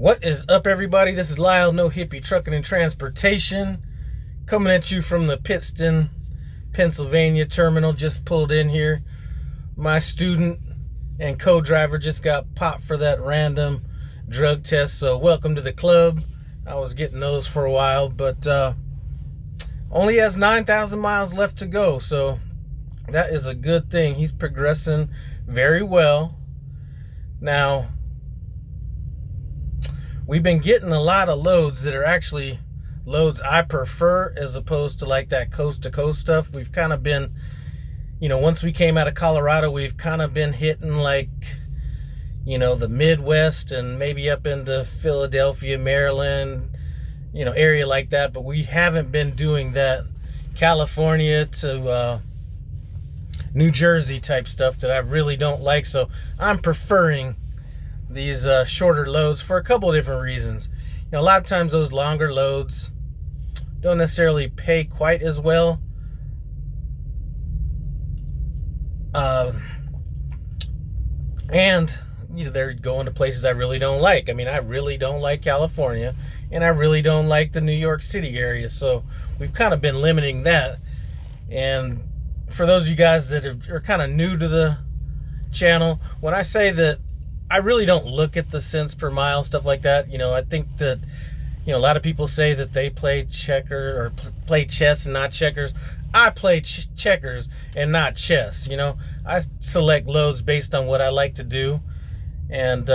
What is up, everybody? This is Lyle, No Hippie Trucking and Transportation, coming at you from the Pittston, Pennsylvania terminal. Just pulled in here. My student and co-driver just got popped for that random drug test, so welcome to the club. I was getting those for a while, but only has 9,000 miles left to go, so that is a good thing. He's progressing very well. Now, we've been getting a lot of loads that are actually loads I prefer, as opposed to like that coast-to-coast stuff. We've kind of been, once we came out of Colorado, we've kind of been hitting like, the Midwest and maybe up into Philadelphia, Maryland, area like that. But we haven't been doing that California to New Jersey type stuff that I really don't like. So I'm preferring these shorter loads for a couple of different reasons. A lot of times those longer loads don't necessarily pay quite as well. And they're going to places I really don't like. I mean, I really don't like California, and I really don't like the New York City area. So we've kind of been limiting that. And for those of you guys that are kind of new to the channel, when I say that I really don't look at the cents per mile, stuff like that. I think that, a lot of people say that they play checker or play chess and not checkers. I play checkers and not chess. I select loads based on what I like to do, and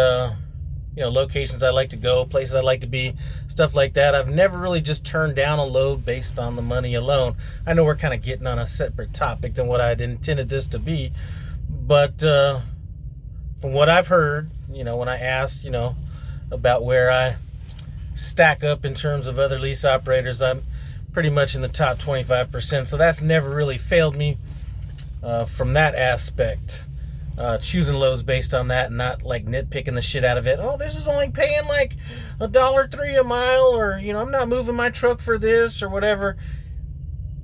locations I like to go, places I like to be, stuff like that. I've never really just turned down a load based on the money alone. I know we're kind of getting on a separate topic than what I'd intended this to be, but from what I've heard, when I asked, about where I stack up in terms of other lease operators, I'm pretty much in the top 25%. So that's never really failed me from that aspect. Choosing loads based on that and not like nitpicking the shit out of it. Oh, this is only paying like $1.03 a mile, or, I'm not moving my truck for this or whatever.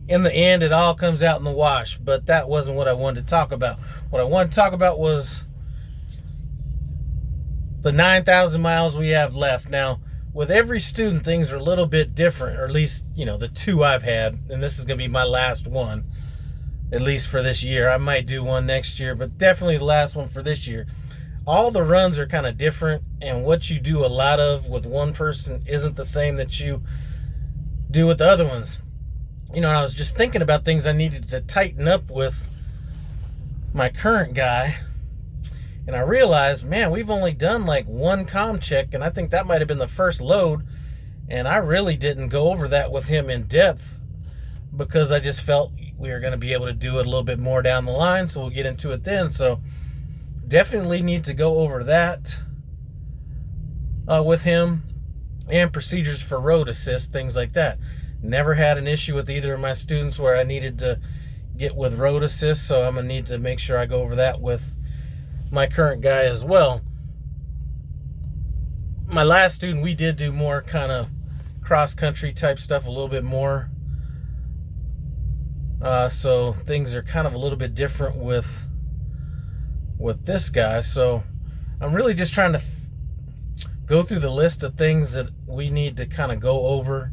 In the end, it all comes out in the wash, but that wasn't what I wanted to talk about. What I wanted to talk about was the 9,000 miles we have left. Now, with every student, things are a little bit different, or at least, the two I've had, and this is going to be my last one, at least for this year. I might do one next year, but definitely the last one for this year. All the runs are kind of different, and what you do a lot of with one person isn't the same that you do with the other ones. I was just thinking about things I needed to tighten up with my current guy. And I realized, man, we've only done like one comm check, and I think that might have been the first load. And I really didn't go over that with him in depth because I just felt we were going to be able to do it a little bit more down the line. So we'll get into it then. So definitely need to go over that with him, and procedures for road assist, things like that. Never had an issue with either of my students where I needed to get with road assist. So I'm going to need to make sure I go over that with my current guy as well. My last student, we did do more kind of cross-country type stuff, a little bit more. So things are kind of a little bit different with this guy. So I'm really just trying to go through the list of things that we need to kind of go over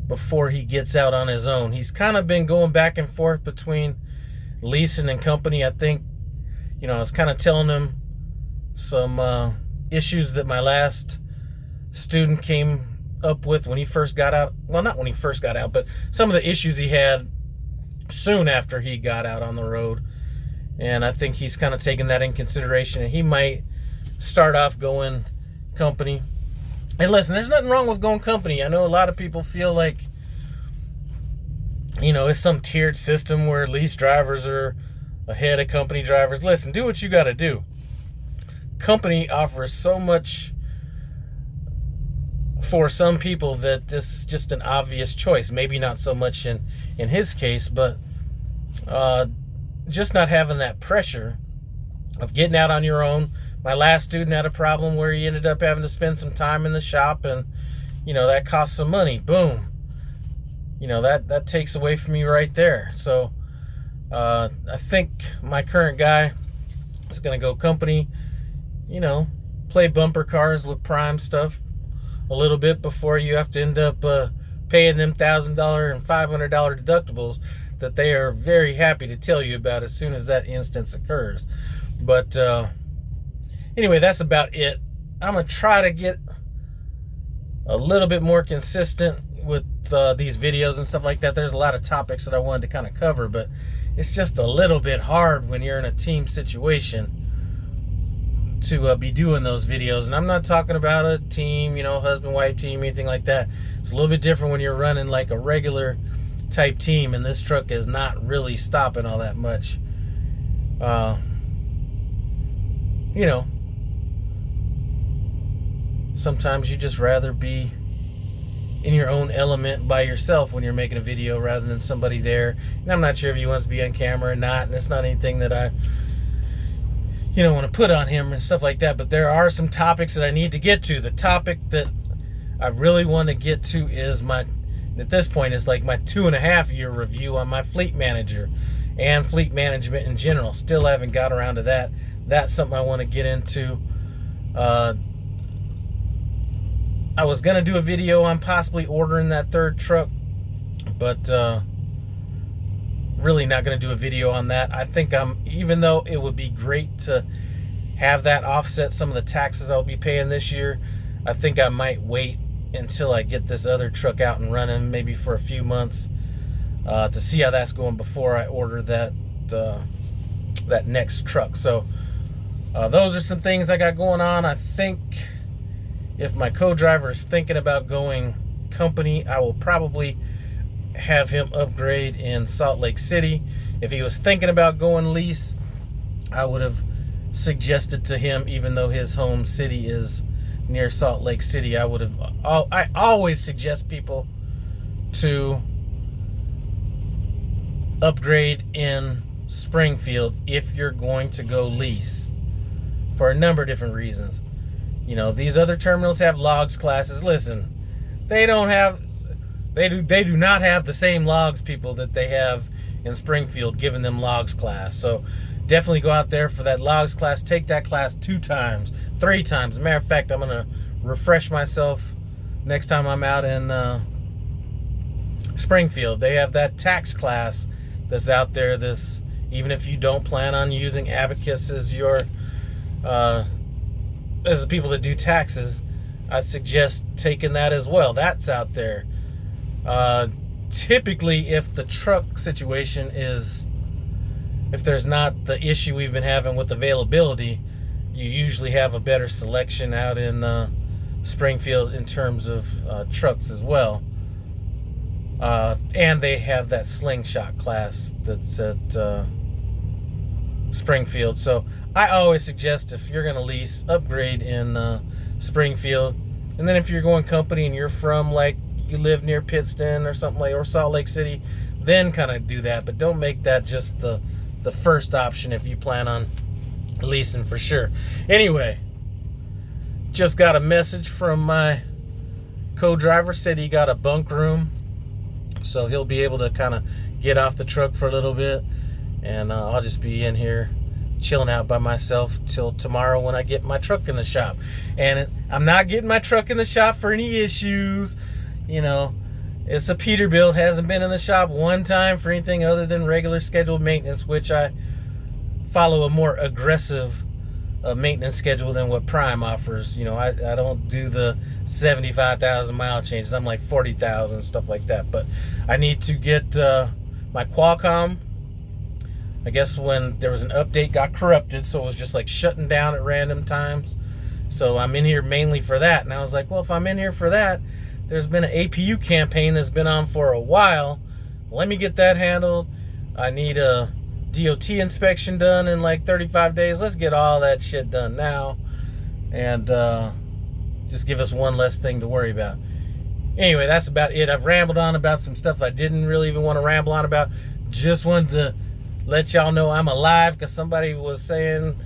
before he gets out on his own. He's kind of been going back and forth between Leasing and company. I think, I was kind of telling him some issues that my last student came up with when he first got out. Well, not when he first got out, but some of the issues he had soon after he got out on the road. And I think he's kind of taking that in consideration. And he might start off going company. And listen, there's nothing wrong with going company. I know a lot of people feel like, it's some tiered system where lease drivers are ahead of company drivers. Listen, do what you got to do. Company offers so much for some people that it's just an obvious choice. Maybe not so much in his case, but just not having that pressure of getting out on your own. My last student had a problem where he ended up having to spend some time in the shop, and that cost some money. Boom. That takes away from you right there. So I think my current guy is going to go company, play bumper cars with Prime stuff a little bit before you have to end up paying them $1,000 and $500 deductibles that they are very happy to tell you about as soon as that instance occurs. But anyway, that's about it. I'm going to try to get a little bit more consistent with these videos and stuff like that. There's a lot of topics that I wanted to kind of cover, but it's just a little bit hard when you're in a team situation to be doing those videos. And I'm not talking about a team, you know, husband-wife team, anything like that. It's a little bit different when you're running like a regular type team, and this truck is not really stopping all that much. You know, sometimes you just rather be in your own element by yourself when you're making a video rather than somebody there. And I'm not sure if he wants to be on camera or not, and it's not anything that I, you know, want to put on him and stuff like that. But there are some topics that I need to get to. The topic that I really want to get to is at this point, is like my 2.5 year review on my fleet manager and fleet management in general. Still haven't got around to that. That's something I want to get into. I was going to do a video on possibly ordering that third truck, but really not going to do a video on that. I think even though it would be great to have that offset some of the taxes I'll be paying this year, I think I might wait until I get this other truck out and running, maybe for a few months, to see how that's going before I order that next truck. So those are some things I got going on. I think if my co-driver is thinking about going company, I will probably have him upgrade in Salt Lake City. If he was thinking about going lease, I would have suggested to him, even though his home city is near Salt Lake City, I always suggest people to upgrade in Springfield if you're going to go lease, for a number of different reasons. You know, these other terminals have logs classes. Listen, they do not have the same logs people that they have in Springfield, giving them logs class. So definitely go out there for that logs class. Take that class 2 times, 3 times. As a matter of fact, I'm going to refresh myself next time I'm out in Springfield. They have that tax class that's out there. Even if you don't plan on using Abacus as your as the people that do taxes, I suggest taking that as well. That's out there. Typically, if the truck situation if there's not the issue we've been having with availability, you usually have a better selection out in Springfield in terms of trucks as well. And they have that Slingshot class that's at Springfield. So I always suggest, if you're going to lease, upgrade in Springfield. And then if you're going company and you're from, like, you live near Pittston or something like, or Salt Lake City, then kind of do that. But don't make that just the first option if you plan on leasing for sure. Anyway, just got a message from my co-driver, said he got a bunk room, so he'll be able to kind of get off the truck for a little bit, and I'll just be in here chilling out by myself till tomorrow when I get my truck in the shop. And I'm not getting my truck in the shop for any issues. You know, it's a Peterbilt, hasn't been in the shop one time for anything other than regular scheduled maintenance, which I follow a more aggressive maintenance schedule than what Prime offers. You know, I don't do the 75,000 mile changes. I'm like 40,000, stuff like that. But I need to get my Qualcomm. I guess when there was an update, got corrupted, so it was just like shutting down at random times. So I'm in here mainly for that. And I was like, well, if I'm in here for that, there's been an APU campaign that's been on for a while. Let me get that handled. I need a DOT inspection done in like 35 days. Let's get all that shit done now, and just give us one less thing to worry about. Anyway, that's about it. I've rambled on about some stuff I didn't really even want to ramble on about. Just wanted to let y'all know I'm alive, because somebody was saying,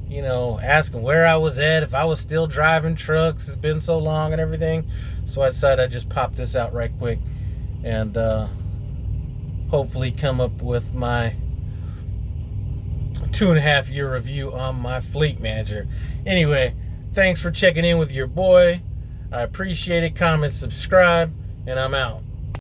you know, asking where I was at, if I was still driving trucks. It's been so long and everything. So I decided I'd just pop this out right quick and hopefully come up with my 2.5 year review on my fleet manager. Anyway, Thanks for checking in with your boy. I appreciate it. Comment, subscribe, and I'm out.